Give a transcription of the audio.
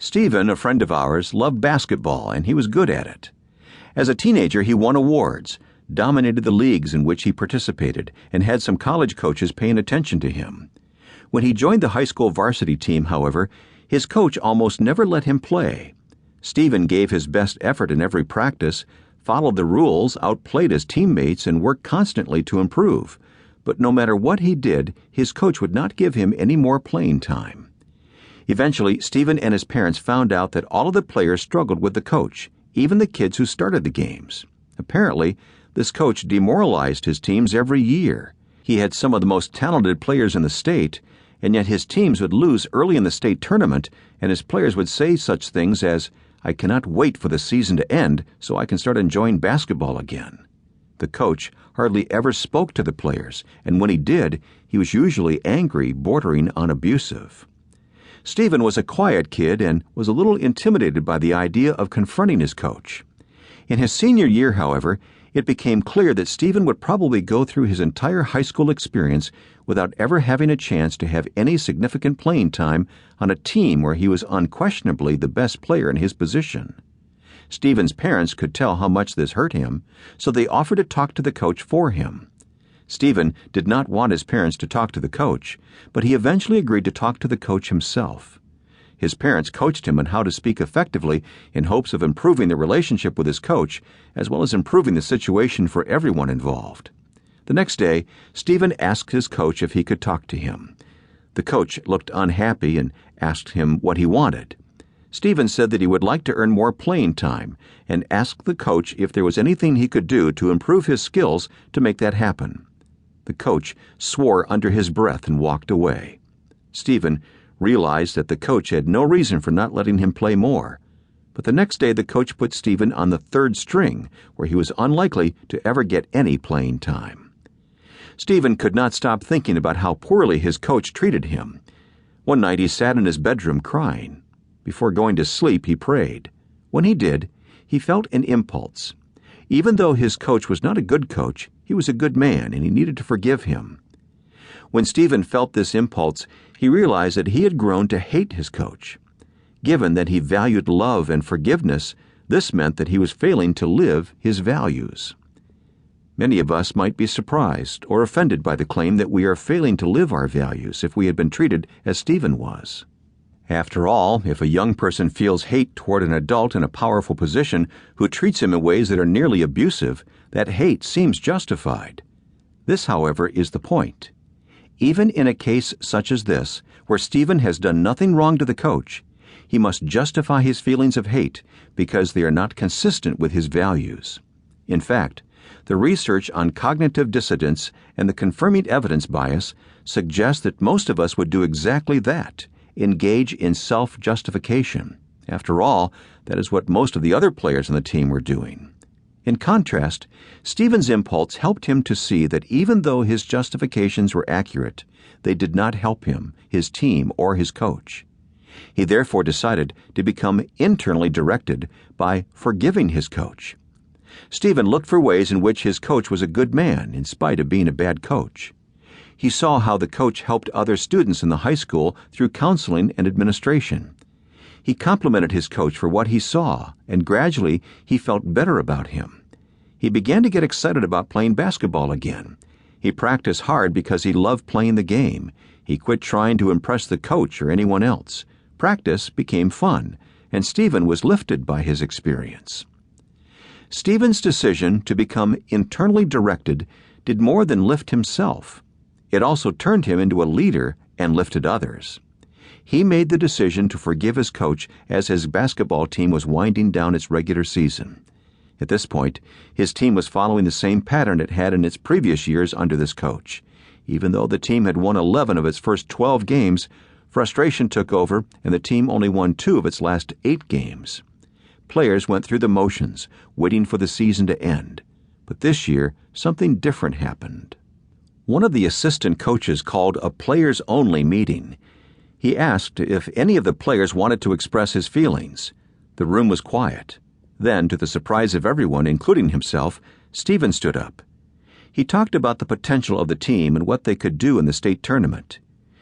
Stephen, a friend of ours, loved basketball, and he was good at it. As a teenager, he won awards, dominated the leagues in which he participated, and had some college coaches paying attention to him. When he joined the high school varsity team, however, his coach almost never let him play. Stephen gave his best effort in every practice, followed the rules, outplayed his teammates, and worked constantly to improve. But no matter what he did, his coach would not give him any more playing time. Eventually, Stephen and his parents found out that all of the players struggled with the coach, even the kids who started the games. Apparently, this coach demoralized his teams every year. He had some of the most talented players in the state, and yet his teams would lose early in the state tournament, and his players would say such things as, "I cannot wait for the season to end so I can start enjoying basketball again." The coach hardly ever spoke to the players, and when he did, he was usually angry, bordering on abusive. Stephen was a quiet kid and was a little intimidated by the idea of confronting his coach. In his senior year, however, it became clear that Stephen would probably go through his entire high school experience without ever having a chance to have any significant playing time on a team where he was unquestionably the best player in his position. Stephen's parents could tell how much this hurt him, so they offered to talk to the coach for him. Stephen did not want his parents to talk to the coach, but he eventually agreed to talk to the coach himself. His parents coached him on how to speak effectively in hopes of improving the relationship with his coach, as well as improving the situation for everyone involved. The next day, Stephen asked his coach if he could talk to him. The coach looked unhappy and asked him what he wanted. Stephen said that he would like to earn more playing time and asked the coach if there was anything he could do to improve his skills to make that happen. The coach swore under his breath and walked away. Stephen realized that the coach had no reason for not letting him play more. But the next day the coach put Stephen on the third string, where he was unlikely to ever get any playing time. Stephen could not stop thinking about how poorly his coach treated him. One night he sat in his bedroom crying. Before going to sleep, he prayed. When he did, he felt an impulse. Even though his coach was not a good coach, he was a good man, and he needed to forgive him. When Stephen felt this impulse, he realized that he had grown to hate his coach. Given that he valued love and forgiveness, this meant that he was failing to live his values. Many of us might be surprised or offended by the claim that we are failing to live our values if we had been treated as Stephen was. After all, if a young person feels hate toward an adult in a powerful position who treats him in ways that are nearly abusive, that hate seems justified. This, however, is the point. Even in a case such as this, where Stephen has done nothing wrong to the coach, he must justify his feelings of hate because they are not consistent with his values. In fact, the research on cognitive dissonance and the confirming evidence bias suggests that most of us would do exactly that. Engage in self-justification. After all, that is what most of the other players on the team were doing. In contrast, Stephen's impulse helped him to see that even though his justifications were accurate, they did not help him, his team, or his coach. He therefore decided to become internally directed by forgiving his coach. Stephen looked for ways in which his coach was a good man in spite of being a bad coach. He saw how the coach helped other students in the high school through counseling and administration. He complimented his coach for what he saw, and gradually he felt better about him. He began to get excited about playing basketball again. He practiced hard because he loved playing the game. He quit trying to impress the coach or anyone else. Practice became fun, and Stephen was lifted by his experience. Stephen's decision to become internally directed did more than lift himself. It also turned him into a leader and lifted others. He made the decision to forgive his coach as his basketball team was winding down its regular season. At this point, his team was following the same pattern it had in its previous years under this coach. Even though the team had won 11 of its first 12 games, frustration took over and the team only won 2 of its last 8 games. Players went through the motions, waiting for the season to end. But this year, something different happened. One of the assistant coaches called a players-only meeting. He asked if any of the players wanted to express his feelings. The room was quiet. Then, to the surprise of everyone, including himself, Stephen stood up. He talked about the potential of the team and what they could do in the state tournament.